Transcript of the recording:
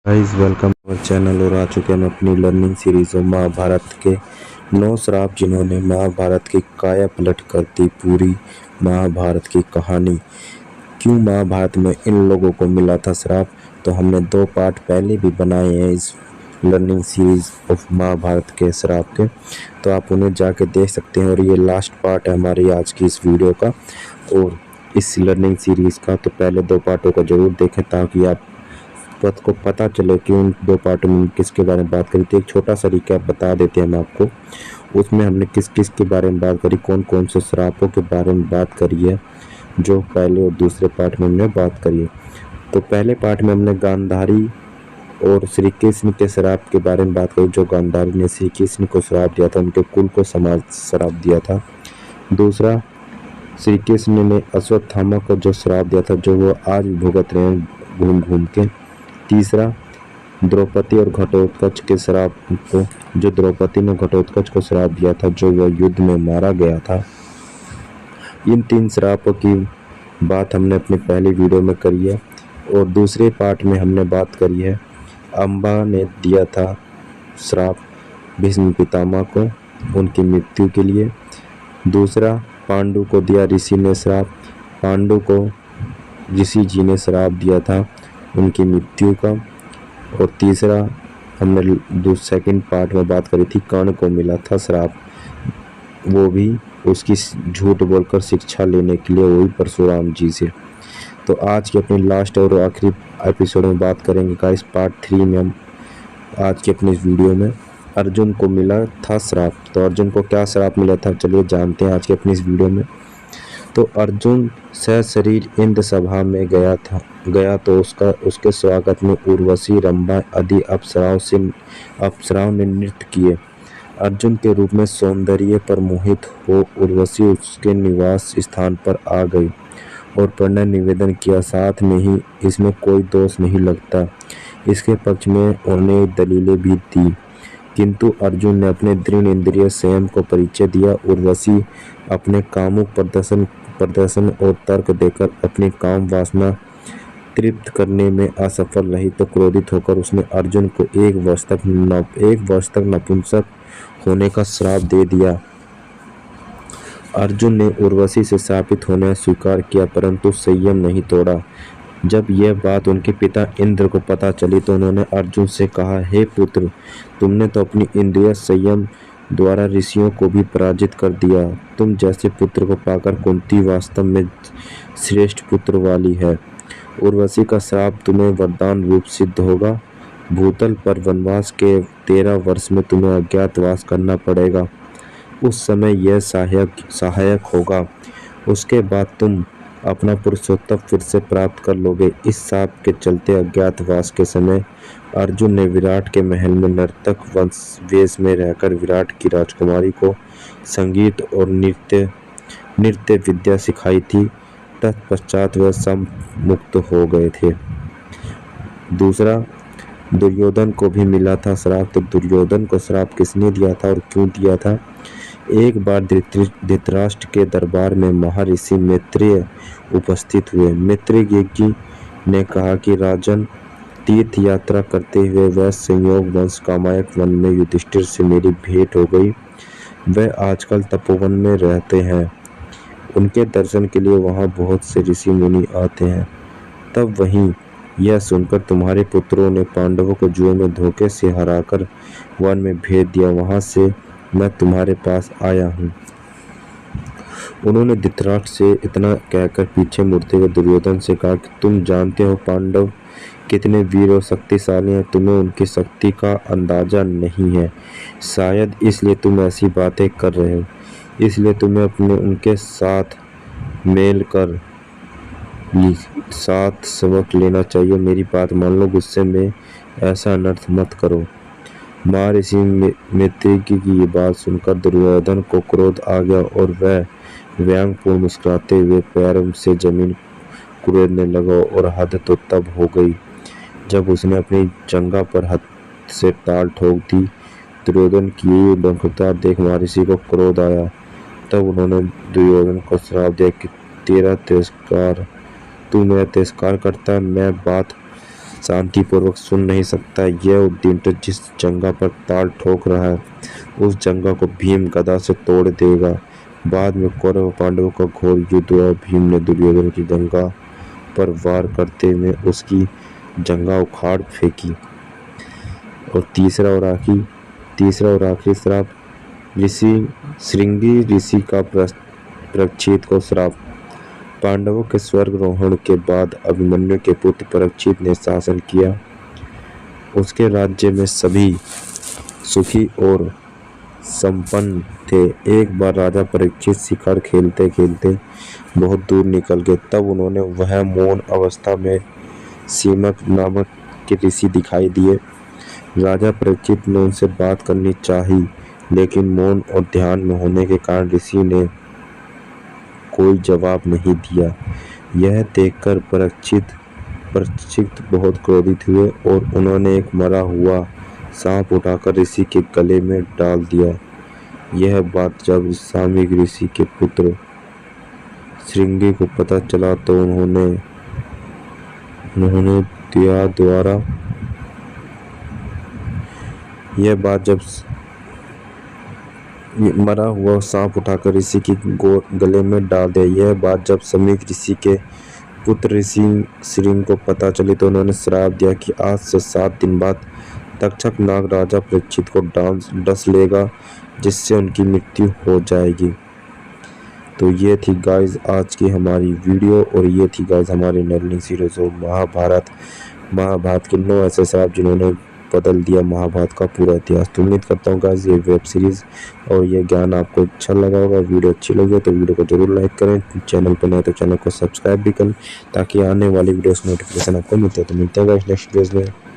Guys welcome our channel. और आ चुके हैं हम अपनी लर्निंग सीरीज में महाभारत के 9 श्राप, जिन्होंने महाभारत की काया पलट कर दी पूरी महाभारत की कहानी। क्यों महाभारत में इन लोगों को मिला था श्राप, तो हमने 2 पार्ट पहले भी बनाए हैं इस लर्निंग सीरीज ऑफ महाभारत के श्राप के, तो आप उन्हें जाके देख सकते हैं। और ये लास्ट पार्ट है हमारी आज की इस वीडियो का और इस लर्निंग सीरीज का। तो पहले 2 पार्टों को जरूर देखें ताकि आप को पता चले कि उन 2 पार्टों में किसके बारे में बात करी थी। एक छोटा सा रिकैप बता देते हैं हम आपको। उसमें हमने किस किस के बारे में बात करी, कौन कौन से श्रापों के बारे में बात करी है, जो पहले और दूसरे पार्ट में हमने बात करी है। तो पहले पार्ट में हमने गांधारी और श्री कृष्ण के श्राप के बारे में बात करी। जो गांधारी ने श्री कृष्ण को श्राप दिया था, उनके कुल को समाज श्राप दिया था। दूसरा, श्री कृष्ण ने अश्वत्थामा को जो श्राप दिया था, जो वो आज भुगत रहे हैं घूम घूम के। तीसरा, द्रौपदी और घटोत्कच के श्राप को, जो द्रौपदी ने घटोत्कच को श्राप दिया था, जो वह युद्ध में मारा गया था। इन 3 श्रापों की बात हमने अपनी पहली वीडियो में करी है। और दूसरे पार्ट में हमने बात करी है अम्बा ने दिया था श्राप भीष्म पितामह को उनकी मृत्यु के लिए। दूसरा, पांडु को दिया ऋषि ने श्राप, पांडु को ऋषि जी ने श्राप दिया था उनकी मृत्यु का। और तीसरा, हमने सेकंड पार्ट में बात करी थी कर्ण को मिला था श्राप, वो भी उसकी झूठ बोलकर शिक्षा लेने के लिए, वही परशुराम जी से। तो आज की अपनी लास्ट और आखिरी एपिसोड में बात करेंगे गाइस पार्ट 3 में। हम आज की अपनी इस वीडियो में अर्जुन को मिला था श्राप। तो अर्जुन को क्या श्राप मिला था, चलिए जानते हैं आज की अपनी इस वीडियो में। तो अर्जुन सशरीर इंद्र सभा में गया तो उसके स्वागत में उर्वशी, रंभा आदि अप्सराओं ने नृत्य किए। अर्जुन के रूप में सौंदर्य पर मोहित हो उर्वशी उसके निवास स्थान पर आ गई और प्रणय निवेदन किया। साथ में ही इसमें कोई दोष नहीं लगता, इसके पक्ष में उन्होंने दलीलें भी दी, किंतु अर्जुन ने अपने दृढ़ इंद्रिय संयम को परिचय दिया। उर्वशी अपने कामुक प्रदर्शन और तर्क देकर अपनी काम वासना तृप्त करने में असफल रही तो क्रोधित होकर उसने अर्जुन को 1 वर्ष तक नपुंसक होने का श्राप दे दिया। अर्जुन ने उर्वशी से शापित होना स्वीकार किया, परंतु संयम नहीं तोड़ा। जब यह बात उनके पिता इंद्र को पता चली तो उन्होंने अर्जुन से कहा, हे पुत्र, तुमने तो अपनी इंद्रिय संयम द्वारा ऋषियों को भी पराजित कर दिया। तुम जैसे पुत्र को पाकर कुंती वास्तव में श्रेष्ठ पुत्र वाली है। उर्वशी का श्राप तुम्हें वरदान रूप सिद्ध होगा। भूतल पर वनवास के 13 वर्ष में तुम्हें अज्ञातवास करना पड़ेगा, उस समय यह सहायक होगा। उसके बाद तुम अपना पुरुषोत्तम फिर से प्राप्त कर लोगे। इस शाप के चलते अज्ञातवास के समय अर्जुन ने विराट के महल में नर्तक वेश में रहकर विराट की राजकुमारी को संगीत और नृत्य विद्या सिखाई थी। तत्पश्चात वह सब मुक्त हो गए थे। दूसरा, दुर्योधन को भी मिला था श्राप। तो दुर्योधन को श्राप किसने दिया था और क्यों दिया था? एक बार धृतराष्ट्र के दरबार में महर्षि मैत्रेय उपस्थित हुए। मैत्रेय जी ने कहा कि राजन, तीर्थ यात्रा करते हुए वह संयोग वंश कामायक वन में युधिष्ठिर से मेरी भेंट हो गई। वह आजकल तपोवन में रहते हैं, उनके दर्शन के लिए वहां बहुत से ऋषि मुनि आते हैं। तब वहीं यह सुनकर तुम्हारे पुत्रों ने पांडवों को जुए में धोखे से हराकर वन में भेज दिया। वहां से मैं तुम्हारे पास आया हूँ। उन्होंने धृतराष्ट्र से इतना कहकर पीछे मुड़ते हुए दुर्योधन से कहा कि तुम जानते हो पांडव कितने वीर और शक्तिशाली हैं, तुम्हें उनकी शक्ति का अंदाजा नहीं है। शायद इसलिए तुम ऐसी बातें कर रहे हो, इसलिए तुम्हें उनके साथ मेल कर साथ सबक लेना चाहिए। मेरी बात मान लो, गुस्से में ऐसा अनर्थ मत करो। महर्षि मैत्रेय की ये बात सुनकर दुर्योधन को क्रोध आ गया और वह व्यंग्यपूर्ण मुस्कुराते हुए पैरों से जमीन कुरेदने लगा। और हद तो तब हो गई जब उसने अपनी जंघा पर हाथ से ताल ठोक दी। दुर्योधन की ये उद्दंडता देख महर्षि को क्रोध आया। तब उन्होंने दुर्योधन को श्राप दिया कि तू मेरा तिरस्कार करता है, मैं बात शांतिपूर्वक सुन नहीं सकता। यह उद्दीन जिस जंगा पर ताल ठोक रहा है उस जंगा को भीम गदा से तोड़ देगा। बाद में कौरव पांडवों का घोर युद्ध हुआ। भीम ने दुर्योधन की जंगा पर वार करते हुए उसकी जंगा उखाड़ फेंकी। और तीसरा और आखिरी श्राप ऋषि श्रृंगी ऋषि का परीक्षित को श्राप। पांडवों के स्वर्गारोहण के बाद अभिमन्यु के पुत्र परीक्षित ने शासन किया। उसके राज्य में सभी सुखी और संपन्न थे। एक बार राजा परीक्षित शिकार खेलते खेलते बहुत दूर निकल गए। तब उन्होंने वह मौन अवस्था में सीमक नामक के ऋषि दिखाई दिए। राजा परीक्षित ने उनसे बात करनी चाही, लेकिन मौन और ध्यान में होने के कारण ऋषि ने कोई जवाब नहीं दिया। यह देखकर परीक्षित बहुत क्रोधित हुए और उन्होंने एक मरा हुआ सांप उठाकर ऋषि के गले में डाल दिया। यह बात जब सामयिक ऋषि के पुत्र श्रृंगी को पता चला तो उन्होंने दिया द्वारा यह बात जब मरा हुआ सांप उठाकर ऋषि के गले में डाल दिया। यह बात जब सामयिक ऋषि के पुत्र ऋषि श्रृंग को पता चली तो उन्होंने श्राप दिया कि आज से 7 दिन बाद तक्षक नाग राजा परीक्षित को डस लेगा, जिससे उनकी मृत्यु हो जाएगी। तो ये थी गाइस आज की हमारी वीडियो और ये थी गाइस हमारी लर्निंग सीरीज ऑफ महाभारत के 9 ऐसे श्राप जिन्होंने बदल दिया महाभारत का पूरा इतिहास। तो उम्मीद करता हूँ गाइस ये वेब सीरीज और ये ज्ञान आपको अच्छा लगा होगा। वीडियो अच्छी लगी हो तो वीडियो को जरूर लाइक करें। चैनल पर नए तो चैनल को सब्सक्राइब भी करें ताकि आने वाली वीडियोस नोटिफिकेशन आपको मिलते हैं। तो मिलते हैं गाइस नेक्स्ट वीडियोस में।